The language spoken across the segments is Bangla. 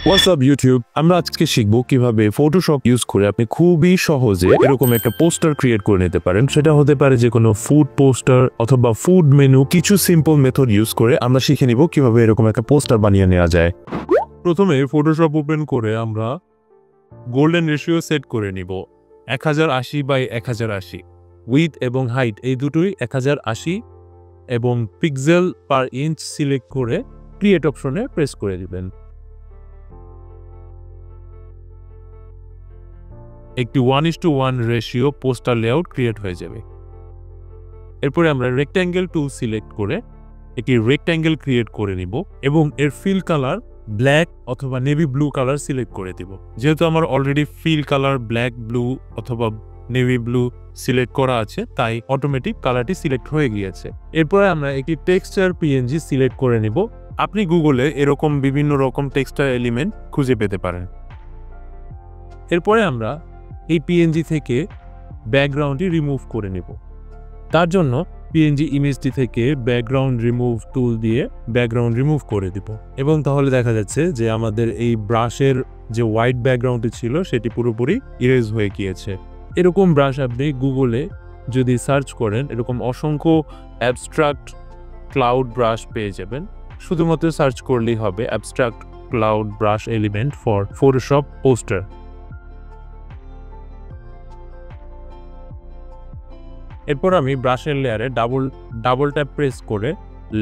হোয়াটসঅ্যাপ ইউটিউব, আমরা আজকে শিখবো কিভাবে ফটোশপ ইউজ করে আপনি খুবই সহজে এরকম একটা পোস্টার ক্রিয়েট করে নিতে পারেন। সেটা হতে পারে যে কোনো ফুড পোস্টার অথবা ফুড মেনু। কিছু সিম্পল মেথড ইউজ করে আমরা শিখে নিব কিভাবে এরকম একটা পোস্টার বানিয়ে নেওয়া যায়। প্রথমে ফটোশপ ওপেন করে আমরা গোল্ডেন রেশিও সেট করে নিব 1080x1080। উইথ এবং হাইট এই দুটোই 1080 এবং পিক্সেল পার ইঞ্চ সিলেক্ট করে ক্রিয়েট অপশনে প্রেস করে দিবেন। একটি 1:1 রেশিও পোস্টার লেআউট ক্রিয়েট হয়ে যাবে। এরপরে আমরা রেক্ট্যাঙ্গেল টুল সিলেক্ট করে একটি রেক্ট্যাঙ্গেল ক্রিয়েট করে নিব এবং এর ফিল কালার ব্ল্যাক অথবা নেভি ব্লু কালার সিলেক্ট করে দিব। যেহেতু আমার already fill colour black, blue অথবা নেভি ব্লু সিলেক্ট করা আছে, তাই অটোমেটিক কালারটি সিলেক্ট হয়ে গিয়েছে। এরপরে আমরা একটি টেক্সচার পিএনজি সিলেক্ট করে নিব। আপনি গুগলে এরকম বিভিন্ন রকম টেক্সচার এলিমেন্ট খুঁজে পেতে পারেন। এরপরে আমরা এই পিএনজি থেকে ব্যাকগ্রাউন্ডটি রিমুভ করে নেব। তার জন্য পিএনজি ইমেজটি থেকে ব্যাকগ্রাউন্ড রিমুভ টুল দিয়ে ব্যাকগ্রাউন্ড রিমুভ করে দিব এবং তাহলে দেখা যাচ্ছে যে আমাদের এই ব্রাশের যে হোয়াইট ব্যাকগ্রাউন্ডটি ছিল সেটি পুরোপুরি ইরেজ হয়ে গিয়েছে। এরকম ব্রাশ আপনি গুগলে যদি সার্চ করেন এরকম অসংখ্য অ্যাবস্ট্রাক্ট ক্লাউড ব্রাশ পেয়ে যাবেন। শুধুমাত্র সার্চ করলেই হবে abstract cloud brush element for Photoshop poster. এরপর আমি ব্রাশের লেয়ারে ডাবল ট্যাপ প্রেস করে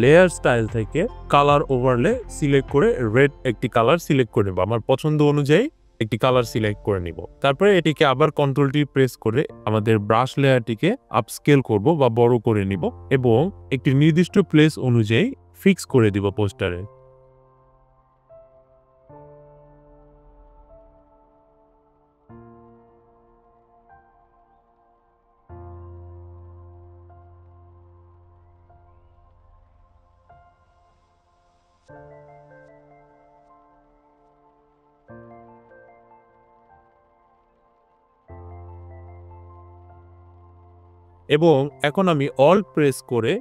লেয়ার স্টাইল থেকে কালার ওভারলে সিলেক্ট করে রেড একটি কালার সিলেক্ট করে নেব। আমার পছন্দ অনুযায়ী একটি কালার সিলেক্ট করে নিব। তারপরে এটিকে আবার কন্ট্রোল-টি প্রেস করে আমাদের ব্রাশ লেয়ারটিকে আপস্কেল করব বা বড় করে নিব এবং একটি নির্দিষ্ট প্লেস অনুযায়ী ফিক্স করে দিব পোস্টারে। এবং এখন আমি অল্ট প্রেস করে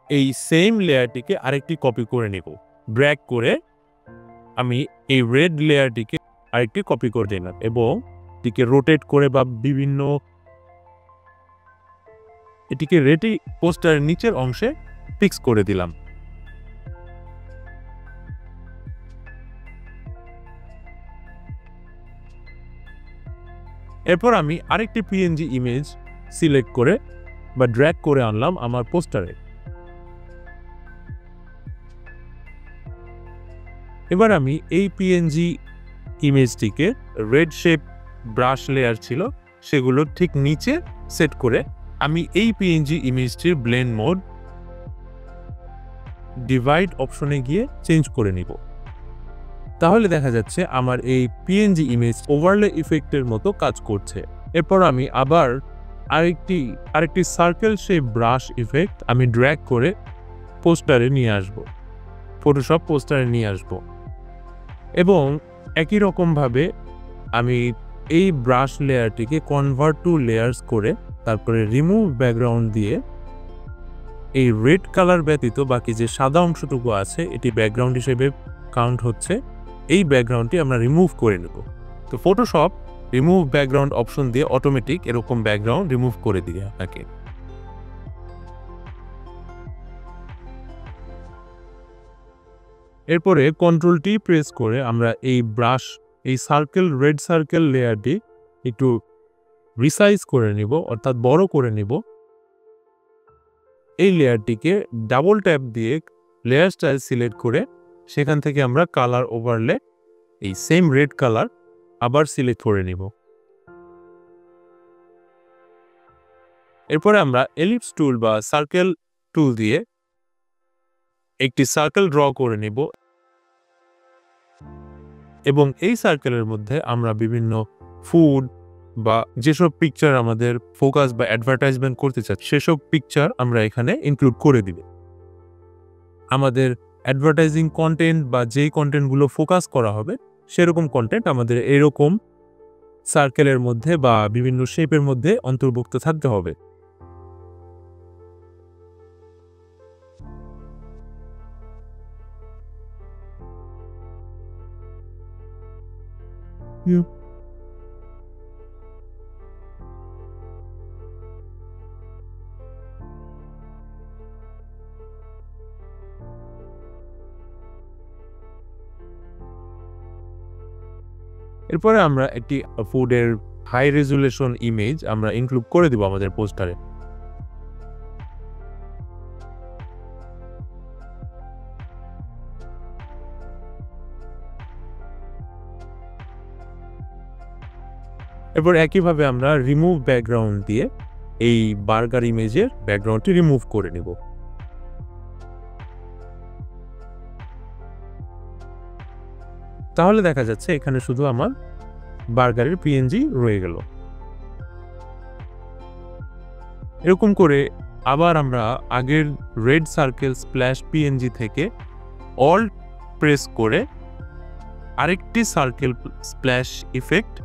এই সেম লেয়ারটিকে আরেকটি কপি করে নিব। ড্র্যাগ করে আমি এই রেড লেয়ারটিকে আরেকটি কপি করে দিলাম এবং এটিকে রোটেট করে বা বিভিন্ন এটিকে রেডি পোস্টারের নিচের অংশে ফিক্স করে দিলাম। এরপর আমি আরেকটি পিএনজি ইমেজ সিলেক্ট করে বা ড্র্যাগ করে আনলাম আমার পোস্টারে। এবার আমি এই পিএনজি ইমেজটিকে রেড শেপ ব্রাশ লেয়ার ছিল সেগুলোর ঠিক নিচে সেট করে আমি এই পিএনজি ইমেজটির ব্লেন্ড মোড ডিভাইড অপশনে গিয়ে চেঞ্জ করে নিব। তাহলে দেখা যাচ্ছে আমার এই পিএনজি ইমেজ ওভারলে ইফেক্টের মতো কাজ করছে। এরপর আমি আবার আরেকটি সার্কেল শেপ ব্রাশ ইফেক্ট আমি ড্র্যাগ করে পোস্টারে নিয়ে আসব, ফটোশপ পোস্টারে নিয়ে আসব এবং একই রকমভাবে আমি এই ব্রাশ লেয়ারটিকে কনভার্ট টু লেয়ার্স করে তারপরে রিমুভ ব্যাকগ্রাউন্ড দিয়ে এই রেড কালার ব্যতীত বাকি যে সাদা অংশটুকু আছে এটি ব্যাকগ্রাউন্ড হিসেবে কাউন্ট হচ্ছে। এই ব্যাকগ্রাউন্ডটি আমরা রিমুভ করে নেব। তো ফটোশপ রিমুভ ব্যাকগ্রাউন্ড অপশন দিয়ে অটোমেটিক এরকম ব্যাকগ্রাউন্ড রিমুভ করে দিবে আপনাকে। এরপরে কন্ট্রোল-টি প্রেস করে আমরা এই রেড সার্কেল লেয়ারটি একটু রিসাইজ করে নিব, অর্থাৎ বড় করে নিব। এই লেয়ারটিকে ডাবল ট্যাপ দিয়ে লেয়ার স্টাইল সিলেক্ট করে সেখান থেকে আমরা কালার ওভারলে এই সেম রেড কালার আবার সিলেক্ট করে নিব। এরপরে আমরা এলিপস টুল বা সার্কেল টুল দিয়ে একটি সার্কেল ড্র করে নিব এবং এই সার্কেলের মধ্যে আমরা বিভিন্ন ফুড বা যেসব পিকচার আমাদের ফোকাস বা অ্যাডভার্টাইজমেন্ট করতে চাচ্ছি সেসব পিকচার আমরা এখানে ইনক্লুড করে দিব। আমাদের অ্যাডভার্টাইজিং কন্টেন্ট বা যেই কন্টেন্টগুলো ফোকাস করা হবে সেরকম কন্টেন্ট আমাদের এরকম সার্কেলের মধ্যে বা বিভিন্ন শেপের মধ্যে অন্তর্ভুক্ত থাকতে হবে। এরপরে আমরা একটি ফুডের হাই রেজুলেশন ইমেজ আমরা ইনক্লুড করে দিব আমাদের পোস্টারে। এরপর একইভাবে আমরা রিমুভ ব্যাকগ্রাউন্ড দিয়ে এই বার্গার ইমেজের ব্যাকগ্রাউন্ডটি রিমুভ করে নেব। তাহলে দেখা যাচ্ছে এখানে শুধু আমার বার্গারের পিএনজি রয়ে গেল। এরকম করে আবার আমরা আগের রেড সার্কেল স্প্ল্যাশ পিএনজি থেকে অল্ট প্রেস করে আরেকটি সার্কেল স্প্ল্যাশ ইফেক্ট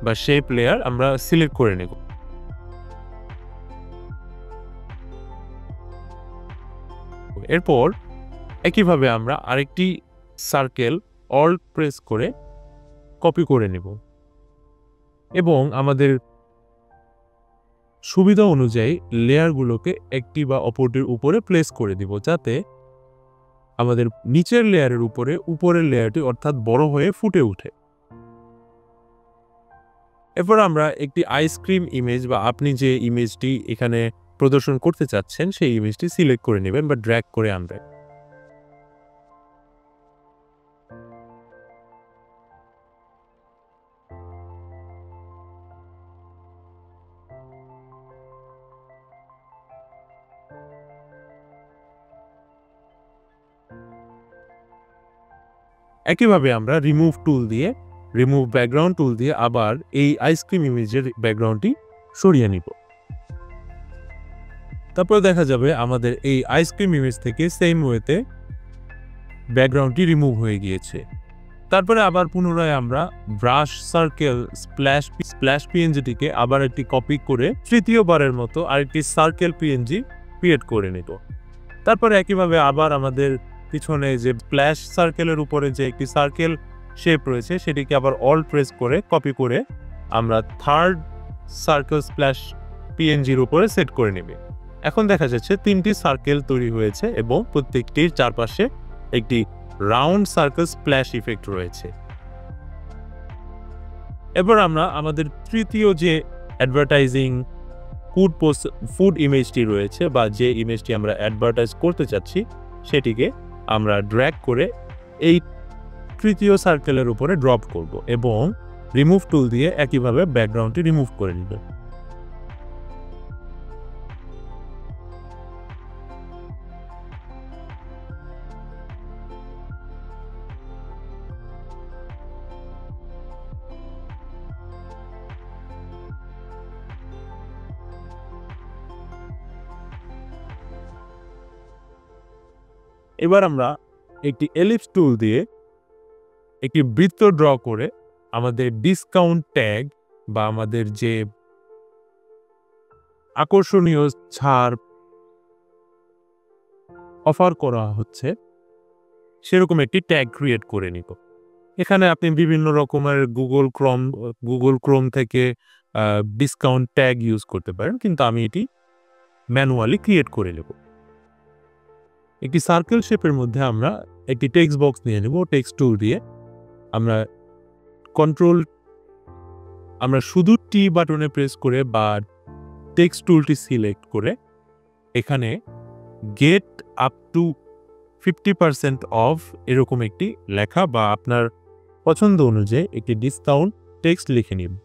বা শেপ লেয়ার আমরা সিলেক্ট করে নেব। এরপর একইভাবে আমরা আরেকটি সার্কেল অল্ট প্রেস করে কপি করে নেব এবং আমাদের সুবিধা অনুযায়ী লেয়ারগুলোকে একটি বা অপরটির উপরে প্লেস করে দিব, যাতে আমাদের নিচের লেয়ারের উপরে উপরের লেয়ারটি অর্থাৎ বড় হয়ে ফুটে ওঠে। এরপর আমরা একটি আইসক্রিম ইমেজ বা আপনি যে ইমেজটি এখানে প্রদর্শন করতে চাচ্ছেন সেই ইমেজটি সিলেক্ট করে নেবেন বা ড্র্যাগ করে আনবেন। একইভাবে আমরা রিমুভ ব্যাকগ্রাউন্ড টুল দিয়ে আবার এই আইসক্রিম ইমেজের ব্যাকগ্রাউন্ডটি সরিয়ে নিব। তারপর দেখা যাবে আমাদের এই আইসক্রিম ইমেজ থেকে সেম ওয়েতে ব্যাকগ্রাউন্ডটি রিমুভ হয়ে গিয়েছে। তারপরে আবার পুনরায় আমরা ব্রাশ সার্কেল স্প্ল্যাশ পিএনজিটিকে আবার একটি কপি করে তৃতীয়বারের মতো আরেকটি সার্কেল পিএনজি ক্রিয়েট করে নিব। তারপরে একইভাবে আবার আমাদের পিছনে যে স্প্ল্যাশ সার্কেলের উপরে যে একটি সার্কেল শেপ রয়েছে সেটিকে আবার অল্ট প্রেস করে কপি করে আমরা থার্ড সার্কেল স্প্ল্যাশ পিএনজির উপরে সেট করে নেব। এখন দেখা যাচ্ছে 3টি সার্কেল তৈরি হয়েছে এবং প্রত্যেকটির চারপাশে একটি রাউন্ড সার্কেল স্প্ল্যাশ ইফেক্ট রয়েছে। এবার আমরা আমাদের তৃতীয় যে অ্যাডভার্টাইজিং ফুড ইমেজটি রয়েছে বা যে ইমেজটি আমরা অ্যাডভার্টাইজ করতে চাচ্ছি সেটিকে আমরা ড্র্যাগ করে এই তৃতীয় সার্কেলের উপরে ড্রপ করব এবং রিমুভ টুল দিয়ে একইভাবে ব্যাকগ্রাউন্ডটি রিমুভ করে নেব। এবার আমরা একটি এলিপস টুল দিয়ে একটি বৃত্ত ড্র করে আমাদের ডিসকাউন্ট ট্যাগ বা আমাদের যে আকর্ষণীয় ছাড় অফার করা হচ্ছে সেরকম একটি ট্যাগ ক্রিয়েট করে নিব। এখানে আপনি বিভিন্ন রকমের গুগল ক্রোম থেকে ডিসকাউন্ট ট্যাগ ইউজ করতে পারেন, কিন্তু আমি এটি ম্যানুয়ালি ক্রিয়েট করে নেব। একটি সার্কেল শেপের মধ্যে আমরা একটি টেক্সট বক্স নিয়ে নেব। টেক্সট টুল দিয়ে আমরা শুধু টি বাটনে প্রেস করে বা টেক্সট টুলটি সিলেক্ট করে এখানে গেট আপ টু 50% অফ এরকম একটি লেখা বা আপনার পছন্দ অনুযায়ী একটি ডিসকাউন্ট টেক্সট লিখে নিন।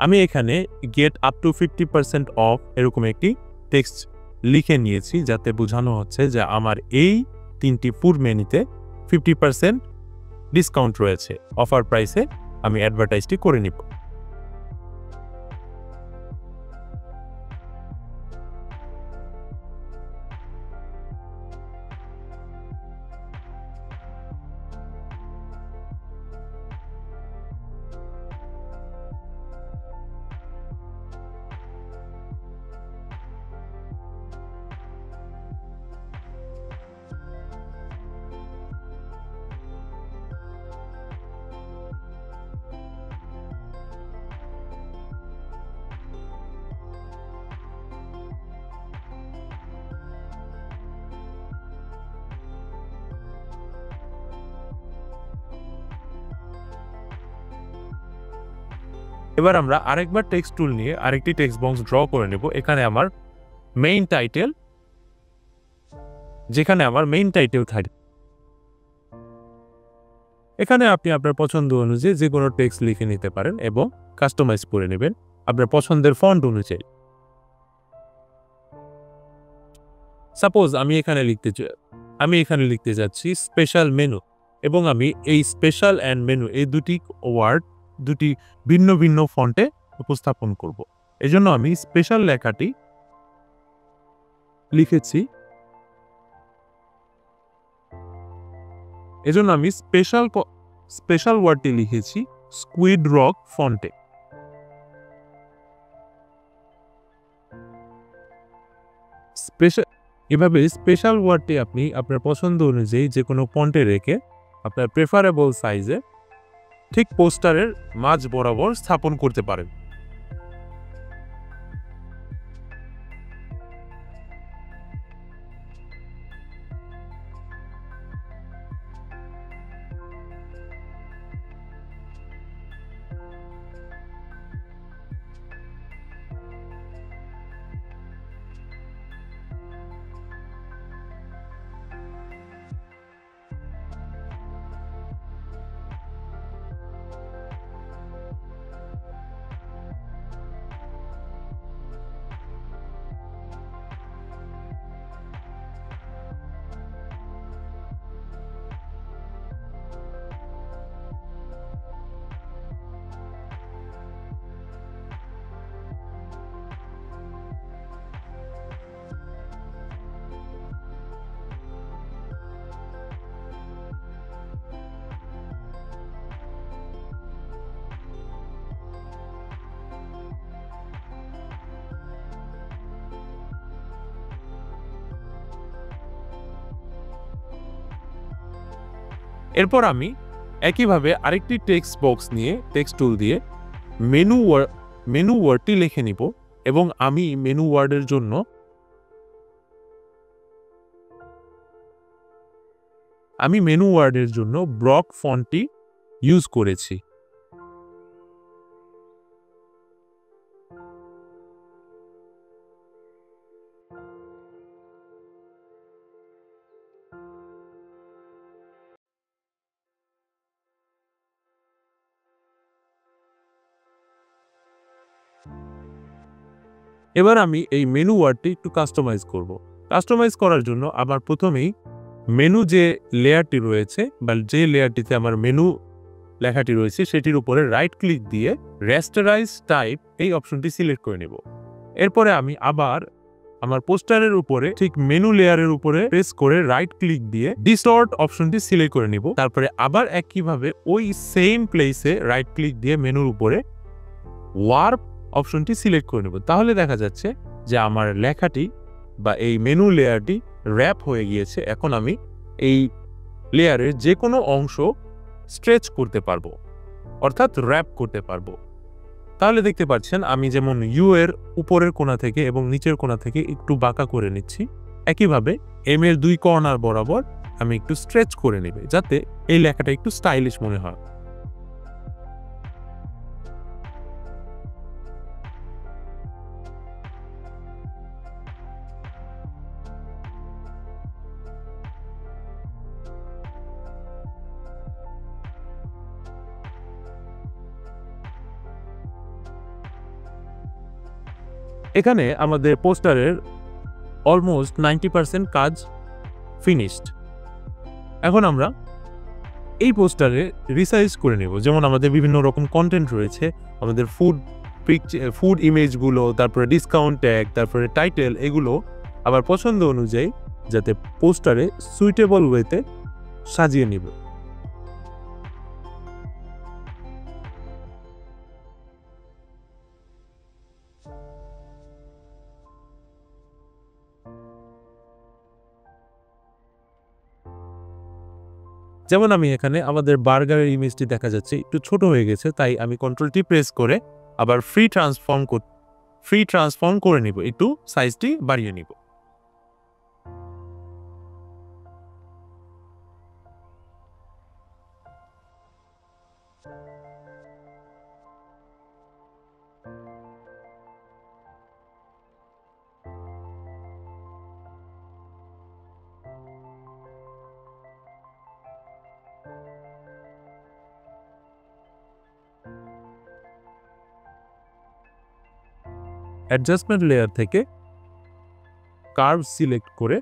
আমি এখানে গেট আপ টু 50% অফ এরকম একটি টেক্সট লিখে নিয়েছি, যাতে বোঝানো হচ্ছে যে আমার এই 3টি ফুড মেনুতে 50% ডিসকাউন্ট রয়েছে। অফার প্রাইসে আমি অ্যাডভার্টাইজটি করে নিব। এবার আমরা আরেকবার টেক্সট টুল নিয়ে আরেকটি টেক্সট বক্স ড্র করে নেব। এখানে আমার মেইন টাইটেল, যেখানে আমার মেইন টাইটেল থাকবে। এখানে আপনি আপনার পছন্দ অনুযায়ী যে কোনো টেক্সট লিখে নিতে পারেন এবং কাস্টমাইজ করে নেবেন আপনার পছন্দের ফন্ট অনুযায়ী। সাপোজ আমি এখানে লিখতে যাচ্ছি স্পেশাল মেনু, এবং আমি এই স্পেশাল অ্যান্ড মেনু এই দুটি ওয়ার্ড দুটি ভিন্ন ভিন্ন ফন্টে উপস্থাপন করব। এজন্য আমি স্পেশাল লেখাটি লিখেছি, এজন্য আমি স্পেশাল ওয়ার্ডটি লিখেছি স্কুইড রক ফন্টে। এভাবে স্পেশাল ওয়ার্ডটি আপনি আপনার পছন্দ অনুযায়ী যে কোনো ফন্টে রেখে আপনার প্রেফারেবল সাইজে ঠিক পোস্টারের মাঝ বরাবর স্থাপন করতে পারেন। এরপর আমি একইভাবে আরেকটি টেক্সট বক্স নিয়ে টেক্সট টুল দিয়ে মেনু ওয়ার্ডটি লিখে নিব, এবং আমি মেনু ওয়ার্ডের জন্য ব্লক ফন্টটি ইউজ করেছি। এবার আমি এই মেনু ওয়ার্ডটি একটু কাস্টমাইজ করব। কাস্টমাইজ করার জন্য আমার প্রথমেই মেনু যে লেয়ারটি রয়েছে বা যে লেয়ারটিতে আমার মেনু লেখাটি রয়েছে সেটির উপরে রাইট ক্লিক দিয়ে রেস্টারাইজ টাইপ এই অপশনটি সিলেক্ট করে নেব। এরপরে আমি আবার আমার পোস্টারের উপরে ঠিক মেনু লেয়ারের উপরে প্রেস করে রাইট ক্লিক দিয়ে ডিস্টর্ট অপশনটি সিলেক্ট করে নিব। তারপরে আবার একইভাবে ওই সেম প্লেসে রাইট ক্লিক দিয়ে মেনুর উপরে ওয়ার্প অপশনটি সিলেক্ট করে নেব। তাহলে দেখা যাচ্ছে যে আমার লেখাটি বা এই মেনু লেয়ারটি র্যাপ হয়ে গিয়েছে। এখন আমি এই লেয়ারের যে কোনো অংশ স্ট্রেচ করতে পারবো, অর্থাৎ র্যাপ করতে পারবো। তাহলে দেখতে পাচ্ছেন আমি যেমন ইউ এর উপরের কোণা থেকে এবং নিচের কোণা থেকে একটু বাঁকা করে নিচ্ছি, একইভাবে এম এর দুই কর্নার বরাবর আমি একটু স্ট্রেচ করে নেবে, যাতে এই লেখাটা একটু স্টাইলিশ মনে হয়। এখানে আমাদের পোস্টারের অলমোস্ট 90% কাজ ফিনিশড। এখন আমরা এই পোস্টারে রিসাইজ করে নেব। যেমন আমাদের বিভিন্ন রকম কন্টেন্ট রয়েছে, আমাদের ফুড ইমেজগুলো, তারপরে ডিসকাউন্ট ট্যাগ, তারপরে টাইটেল, এগুলো আবার পছন্দ অনুযায়ী যাতে পোস্টারে সুইটেবল ওয়েতে সাজিয়ে নিব। যেমন আমি এখানে আমাদের বার্গারের ইমেজটি দেখা যাচ্ছে একটু ছোট হয়ে গেছে, তাই আমি কন্ট্রোলটি প্রেস করে আবার ফ্রি ট্রান্সফর্ম করে নিব, একটু সাইজটি বাড়িয়ে নিব। অ্যাডজাস্টমেন্ট লেয়ার থেকে কার্ভ সিলেক্ট করে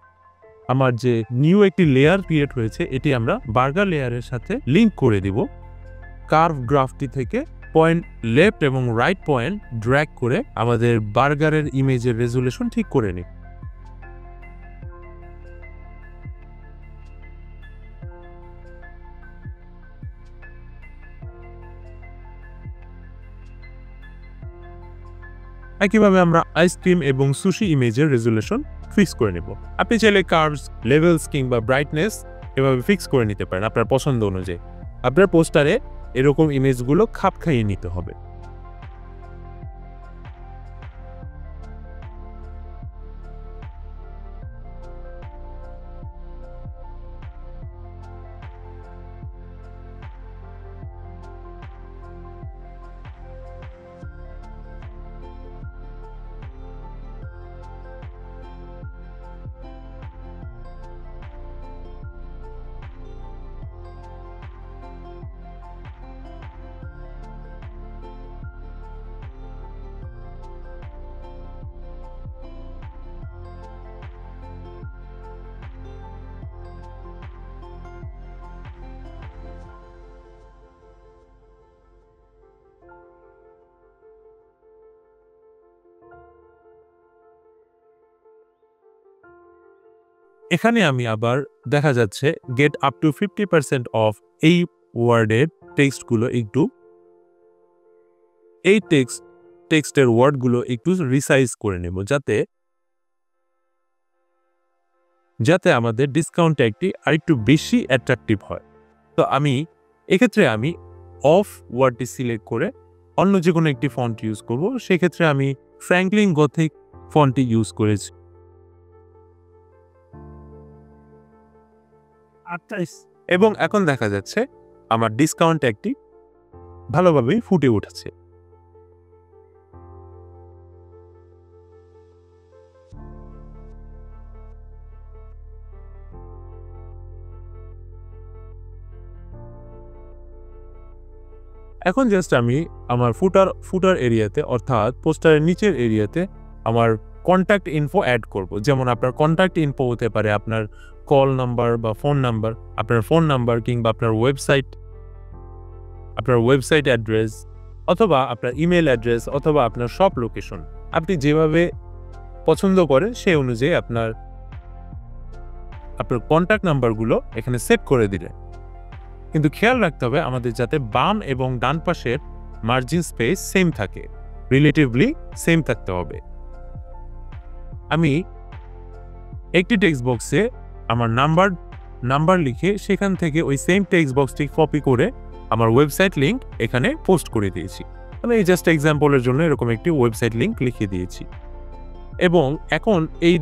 আমার যে নিউ একটি লেয়ার ক্রিয়েট হয়েছে এটি আমরা বার্গার লেয়ারের সাথে লিঙ্ক করে দিব। কার্ভ গ্রাফটি থেকে পয়েন্ট লেফট এবং রাইট পয়েন্ট ড্র্যাগ করে আমাদের বার্গারের ইমেজের রেজুলেশন ঠিক করে নিই। একইভাবে আমরা আইসক্রিম এবং সুশি ইমেজের রেজুলেশন ফিক্স করে নেব। আপনি চাইলে কার্ভস, লেভেলস কিংবা ব্রাইটনেস এভাবে ফিক্স করে নিতে পারেন আপনার পছন্দ অনুযায়ী। আপনার পোস্টারে এরকম ইমেজগুলো খাপ খাইয়ে নিতে হবে। এখানে আমি আবার দেখা যাচ্ছে গেট আপ টু 50% অফ এই ওয়ার্ডের টেক্সটগুলো এই টেক্সটের ওয়ার্ডগুলো একটু রিসাইজ করে নেব যাতে আমাদের ডিসকাউন্ট ট্যাগটি আরেকটু বেশি অ্যাট্রাকটিভ হয়। তো এক্ষেত্রে আমি অফ ওয়ার্ডটি সিলেক্ট করে অন্য যে কোনো একটি ফন্ট ইউজ করব। সেক্ষেত্রে আমি ফ্র্যাঙ্কলিন গথিক ফন্টটি ইউজ করেছি। এবং এখন দেখা যাচ্ছে আমার ডিসকাউন্ট ট্যাগটি ভালোভাবেই ফুটে উঠেছে। এখন জাস্ট আমি আমার ফুটার এরিয়াতে অর্থাৎ পোস্টারের নিচের এরিয়াতে আমার কন্ট্যাক্ট ইনফো অ্যাড করব। যেমন আপনার কন্ট্যাক্ট ইনফো হতে পারে আপনার কল নাম্বার বা ফোন নাম্বার, আপনার ফোন নাম্বার কিংবা আপনার ওয়েবসাইট অ্যাড্রেস অথবা আপনার ইমেল অ্যাড্রেস অথবা আপনার শপ লোকেশন। আপনি যেভাবে পছন্দ করেন সেই অনুযায়ী আপনার কন্ট্যাক্ট নাম্বারগুলো এখানে সেট করে দিলেন। কিন্তু খেয়াল রাখতে হবে আমাদের যাতে বাম এবং ডান পাশের মার্জিন স্পেস সেম থাকে, রিলেটিভলি সেম থাকতে হবে। আমি একটি টেক্সট বক্সে আমার নাম্বার লিখে সেখান থেকে ওই সেম টেক্সট বক্সটি কপি করে আমার ওয়েবসাইট লিংক এখানে পোস্ট করে দিয়েছি। আমি এই জাস্ট এক্সাম্পলের জন্য এরকম একটি ওয়েবসাইট লিংক লিখে দিয়েছি। এবং এখন এই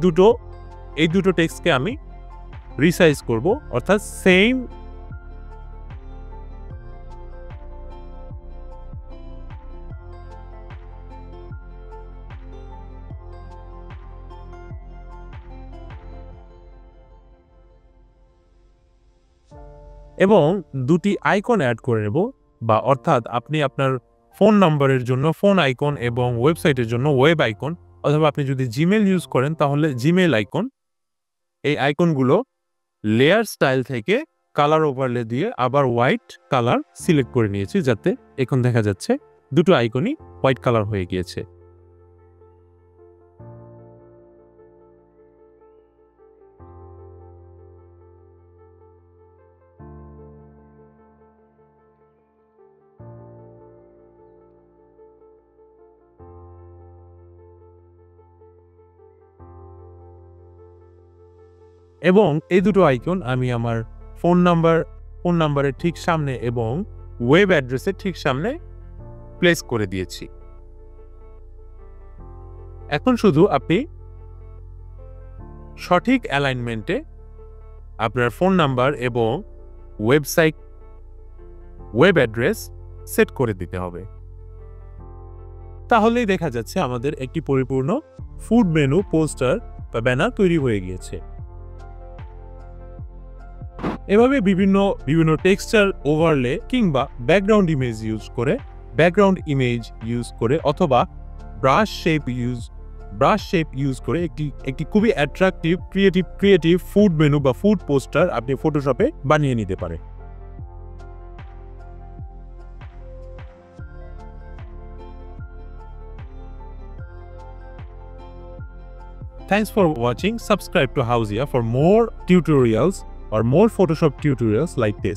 দুটো টেক্সটকে আমি রিসাইজ করব, অর্থাৎ সেম এবং দুটি আইকন অ্যাড করে নেব, বা অর্থাৎ আপনি আপনার ফোন নাম্বারের জন্য ফোন আইকন এবং ওয়েবসাইটের জন্য ওয়েব আইকন, অথবা আপনি যদি জিমেল ইউজ করেন তাহলে জিমেল আইকন। এই আইকনগুলো লেয়ার স্টাইল থেকে কালার ওভারলে দিয়ে আবার হোয়াইট কালার সিলেক্ট করে নিয়েছি, যাতে এখন দেখা যাচ্ছে দুটো আইকনই হোয়াইট কালার হয়ে গিয়েছে। এবং এই দুটো আইকন আমি আমার ফোন নাম্বারের ঠিক সামনে এবং ওয়েব অ্যাড্রেসের ঠিক সামনে প্লেস করে দিয়েছি। এখন শুধু আপনি সঠিক অ্যালাইনমেন্টে আপনার ফোন নাম্বার এবং ওয়েব অ্যাড্রেস সেট করে দিতে হবে। তাহলেই দেখা যাচ্ছে আমাদের একটি পরিপূর্ণ ফুড মেনু পোস্টার বা ব্যানার তৈরি হয়ে গিয়েছে। এভাবে বিভিন্ন টেক্সচার ওভারলে কিংবা ব্যাকগ্রাউন্ড ইমেজ ইউজ করে অথবা brush shape use brush shape use করে একটি খুবই অ্যাট্রাকটিভ ক্রিয়েটিভ ফুড মেনু বা ফুড পোস্টার আপনি ফটোশপে বানিয়ে নিতে পারেন। Thanks for watching. Subscribe to Housia for more tutorials or more Photoshop tutorials like this.